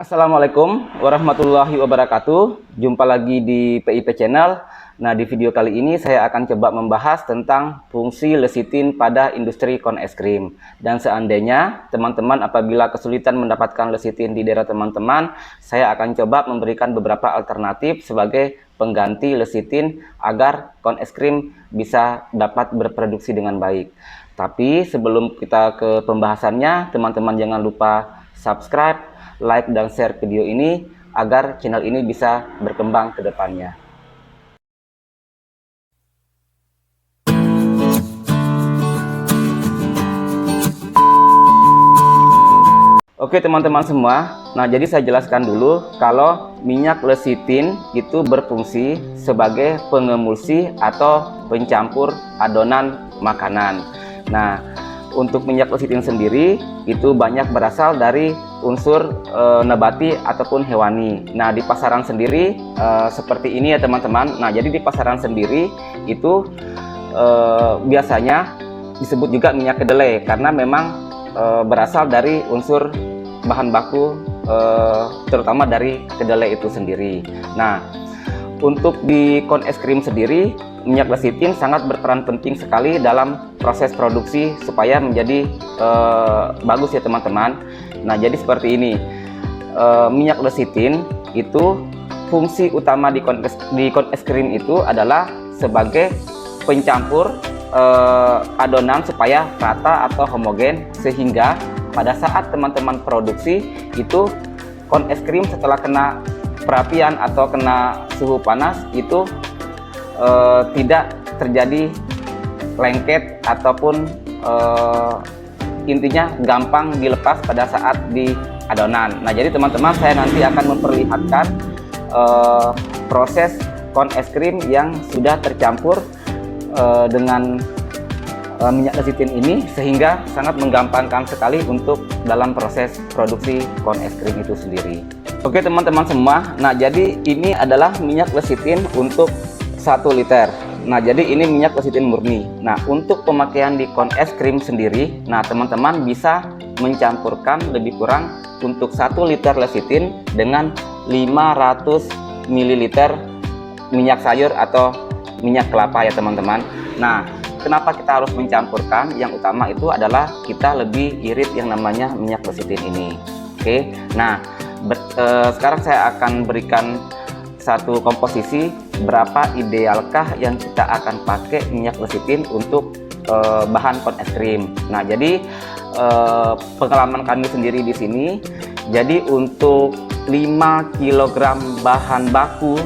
Assalamualaikum warahmatullahi wabarakatuh. Jumpa lagi di PIP Channel. Nah, di video kali ini saya akan coba membahas tentang fungsi lecitin pada industri kon es krim. Dan seandainya teman-teman apabila kesulitan mendapatkan lecitin di daerah teman-teman, saya akan coba memberikan beberapa alternatif sebagai pengganti lecitin agar kon es krim bisa dapat berproduksi dengan baik. Tapi sebelum kita ke pembahasannya, teman-teman jangan lupa subscribe, like, dan share video ini agar channel ini bisa berkembang ke depannya. Oke teman-teman semua, nah jadi saya jelaskan dulu kalau minyak lecitin itu berfungsi sebagai pengemulsi atau pencampur adonan makanan. Nah, untuk minyak lecitin sendiri itu banyak berasal dari unsur nabati ataupun hewani. Nah, di pasaran sendiri seperti ini ya teman-teman. Nah, jadi di pasaran sendiri itu biasanya disebut juga minyak kedelai karena memang berasal dari unsur bahan baku terutama dari kedelai itu sendiri. Nah, untuk di kon es krim sendiri, minyak lecitin sangat berperan penting sekali dalam proses produksi supaya menjadi bagus ya teman-teman. Nah, jadi seperti ini, minyak lecitin itu fungsi utama di kon es krim itu adalah sebagai pencampur adonan supaya rata atau homogen, sehingga pada saat teman-teman produksi itu kon es krim setelah kena perapian atau kena suhu panas itu tidak terjadi lengket ataupun intinya gampang dilepas pada saat di adonan. Nah, jadi teman-teman saya nanti akan memperlihatkan proses kon es krim yang sudah tercampur dengan minyak lecitin ini, sehingga sangat menggampangkan sekali untuk dalam proses produksi kon es krim itu sendiri. Oke teman-teman semua, nah jadi ini adalah minyak lecitin untuk 1 liter. Nah, jadi ini minyak lecitin murni. Nah, untuk pemakaian di kon es krim sendiri, nah teman-teman bisa mencampurkan lebih kurang untuk 1 liter lecitin dengan 500 ml minyak sayur atau minyak kelapa ya teman-teman. Nah, kenapa kita harus mencampurkan? Yang utama itu adalah kita lebih irit yang namanya minyak lecitin ini. Oke, nah sekarang saya akan berikan satu komposisi berapa idealkah yang kita akan pakai minyak lecitin untuk bahan kon es krim. Nah, jadi pengalaman kami sendiri di sini, jadi untuk 5 kg bahan baku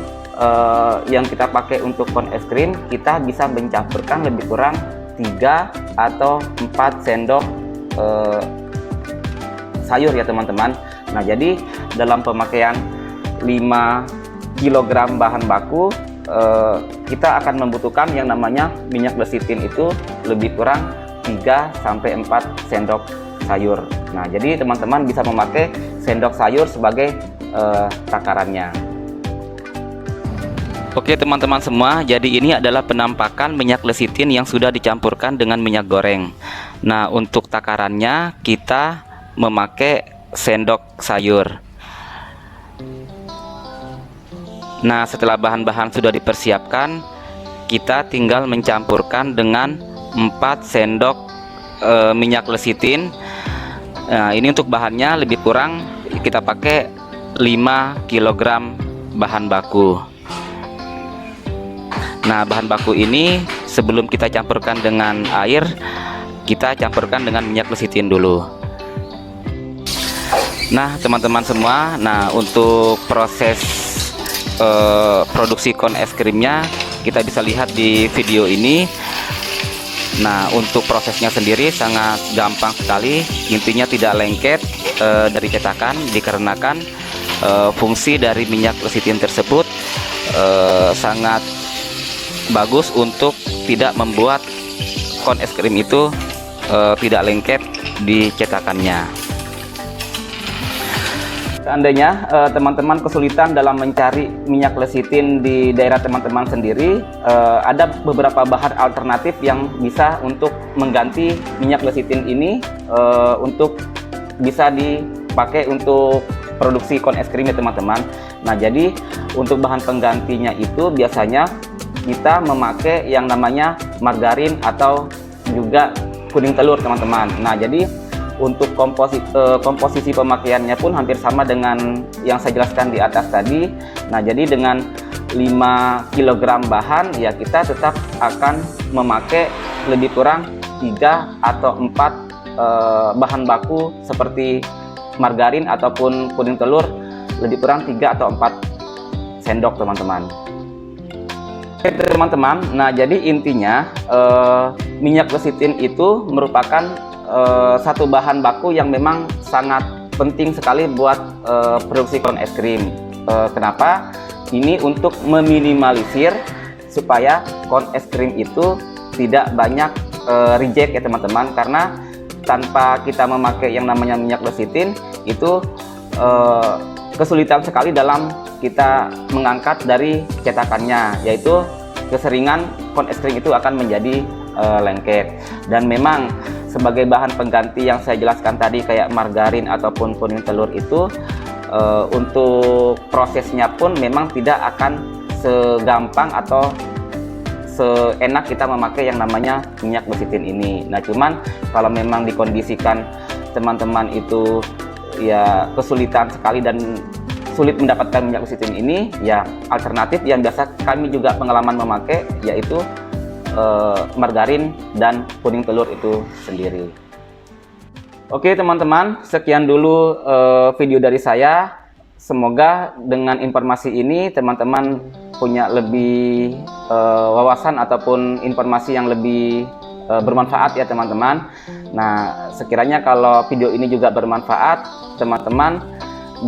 yang kita pakai untuk kon es krim, kita bisa mencampurkan lebih kurang 3 atau 4 sendok sayur ya teman-teman. Nah, jadi dalam pemakaian 5 kg bahan baku kita akan membutuhkan yang namanya minyak lecitin itu lebih kurang 3 sampai 4 sendok sayur. Nah, jadi teman-teman bisa memakai sendok sayur sebagai takarannya. Oke teman-teman semua, jadi ini adalah penampakan minyak lecitin yang sudah dicampurkan dengan minyak goreng. Nah, untuk takarannya kita memakai sendok sayur. Nah, setelah bahan-bahan sudah dipersiapkan, kita tinggal mencampurkan dengan 4 sendok minyak lecitin. Nah, ini untuk bahannya lebih kurang kita pakai 5 kg bahan baku. Nah, bahan baku ini sebelum kita campurkan dengan air, kita campurkan dengan minyak lecitin dulu. Nah, teman-teman semua, nah untuk proses produksi kon es krimnya kita bisa lihat di video ini. Nah, untuk prosesnya sendiri sangat gampang sekali, intinya tidak lengket dari cetakan, dikarenakan fungsi dari minyak lecitin tersebut sangat bagus untuk tidak membuat kon es krim itu tidak lengket di cetakannya. Seandainya teman-teman kesulitan dalam mencari minyak lecitin di daerah teman-teman sendiri, ada beberapa bahan alternatif yang bisa untuk mengganti minyak lecitin ini untuk bisa dipakai untuk produksi cone es krim ya teman-teman. Nah, jadi untuk bahan penggantinya itu biasanya kita memakai yang namanya margarin atau juga kuning telur teman-teman. Nah, jadi untuk komposisi pemakaiannya pun hampir sama dengan yang saya jelaskan di atas tadi. Nah, jadi dengan 5 kg bahan ya kita tetap akan memakai lebih kurang 3 atau 4 bahan baku seperti margarin ataupun kuning telur, lebih kurang 3 atau 4 sendok teman-teman. Oke teman-teman, nah jadi intinya minyak lecithin itu merupakan satu bahan baku yang memang sangat penting sekali buat produksi cone es krim. Kenapa? Ini untuk meminimalisir supaya cone es krim itu tidak banyak reject ya teman-teman, karena tanpa kita memakai yang namanya minyak lecithin itu kesulitan sekali dalam kita mengangkat dari cetakannya, yaitu keseringan cone es krim itu akan menjadi lengket. Dan memang sebagai bahan pengganti yang saya jelaskan tadi kayak margarin ataupun kuning telur itu untuk prosesnya pun memang tidak akan segampang atau seenak kita memakai yang namanya minyak lecithin ini. Nah, cuman kalau memang dikondisikan teman-teman itu ya kesulitan sekali dan sulit mendapatkan minyak lecithin ini, ya alternatif yang biasa kami juga pengalaman memakai yaitu margarin dan kuning telur itu sendiri. Oke teman-teman, sekian dulu video dari saya. Semoga dengan informasi ini teman-teman punya lebih wawasan ataupun informasi yang lebih bermanfaat ya teman-teman. Nah, sekiranya kalau video ini juga bermanfaat, teman-teman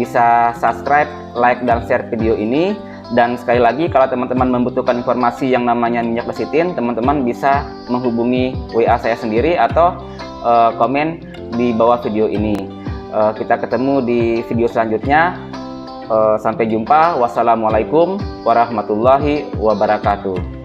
bisa subscribe, like, dan share video ini. Dan sekali lagi, kalau teman-teman membutuhkan informasi yang namanya minyak lecithin, teman-teman bisa menghubungi WA saya sendiri atau komen di bawah video ini. Kita ketemu di video selanjutnya. Sampai jumpa. Wassalamualaikum warahmatullahi wabarakatuh.